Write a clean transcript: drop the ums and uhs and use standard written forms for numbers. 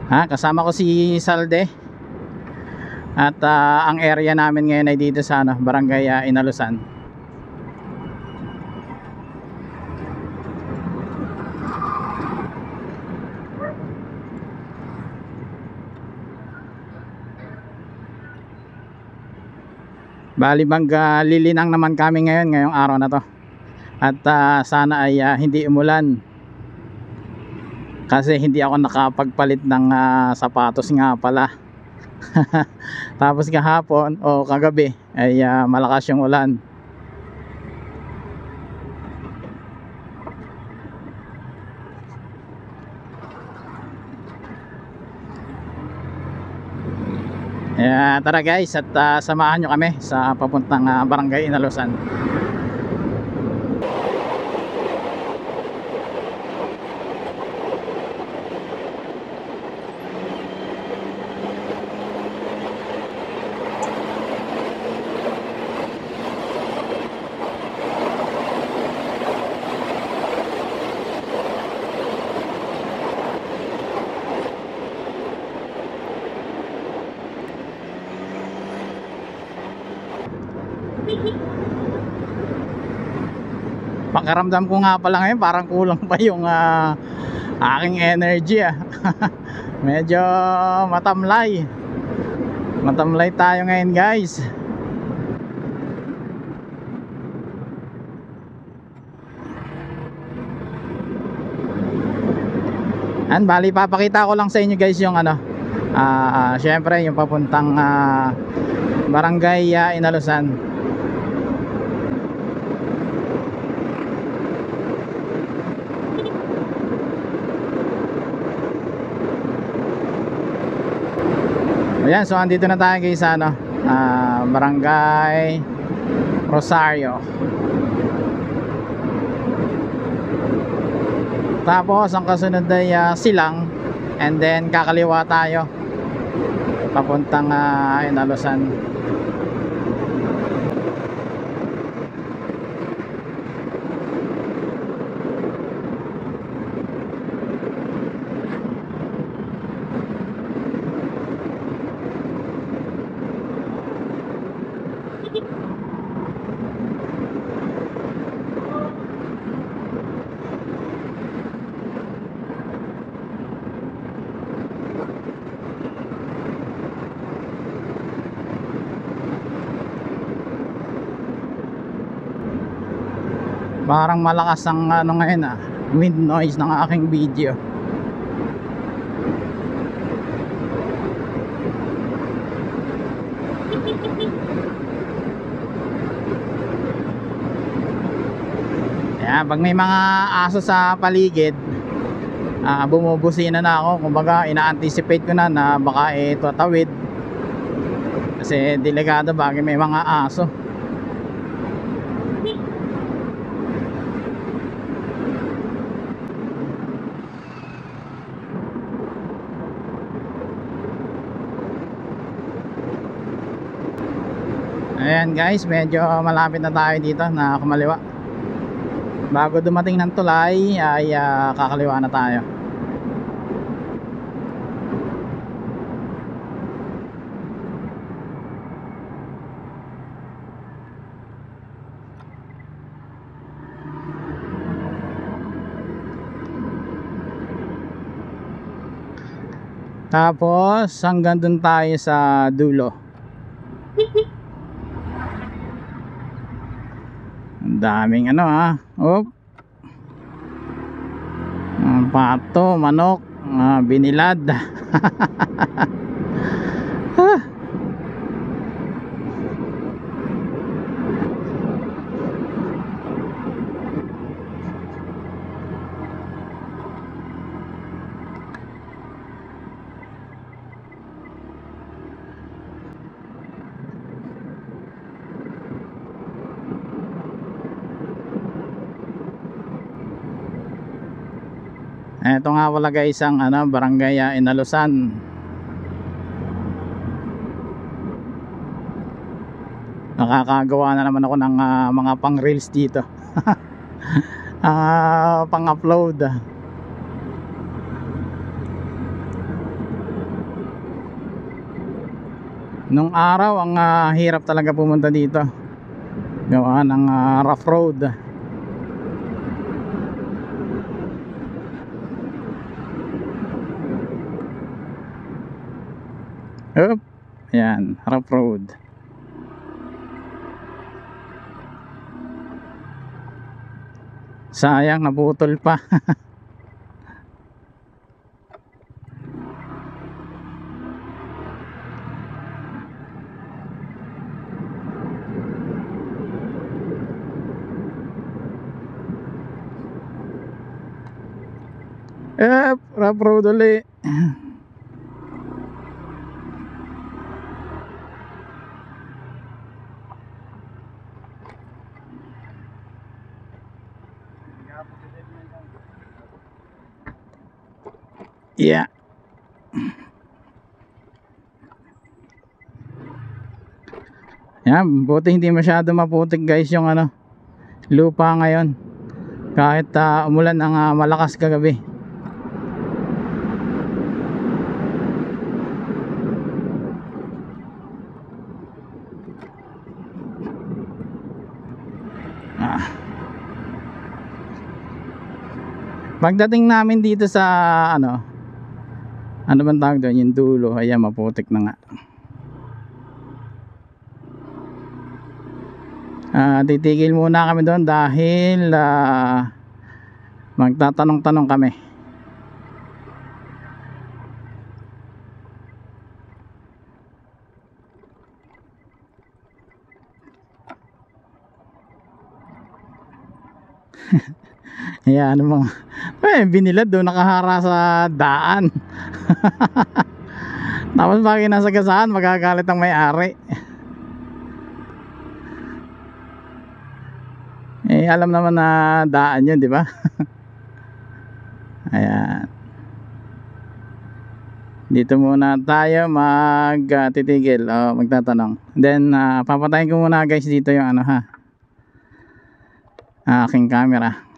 Kasama ko si Salde. At ang area namin ngayon ay dito sa Barangay Inalusan. Bali lilinang naman kami ngayong araw na to. At sana ay hindi umulan. Kasi hindi ako nakapagpalit ng sapatos nga pala. Tapos kahapon o kagabi ay malakas yung ulan. Tara guys, at samahan nyo kami sa papuntang Barangay Inalusan. Pakiramdam ko nga pala ngayon parang kulang pa yung aking energy medyo matamlay tayo ngayon guys. Bali papakita ko lang sa inyo guys yung syempre yung papuntang Barangay Inalusan. Ayan, so andito na tayo guys sa Barangay Rosario. Tapos ang kasunod ay Silang, and then kakaliwa tayo papuntang Inalusan. Parang malakas ang ngayon wind noise ng aking video. Pag may mga aso sa paligid, bumubusina na ako. Kumbaga ina-anticipate ko na baka tatawid. Kasi delikado bagay may mga aso. Ayan guys, medyo malapit na tayo dito na kumaliwa. Bago dumating ng tulay ay kakaliwa na tayo. Tapos hanggang dun tayo sa dulo. Ang daming pato, manok, binilad. Ito nga wala guys ang Barangay Inalusan. Nakakagawa na naman ako ng mga pang reels dito. Pang upload. Nung araw ang hirap talaga pumunta dito, gawa ng rough road. Up, ayan, rough road. Sayang, naputol pa. Rough road ulit. Yeah. Yan, buti hindi masyado maputik guys yung lupa ngayon. Kahit umulan ang malakas kagabi. Pagdating namin dito sa ano bang tawag doon, yung dulo, ayan, maputik na nga. Titigil muna kami doon dahil magtatanong-tanong kami. Ayan, mga binilad doon, nakahara sa daan. Tapos pag nasagasaan, magagalit ang may-ari. Alam naman na daan yun, di ba? Ayan. Dito muna tayo magtitigil o magtatanong. Then papatayin ko muna guys dito yung aking camera.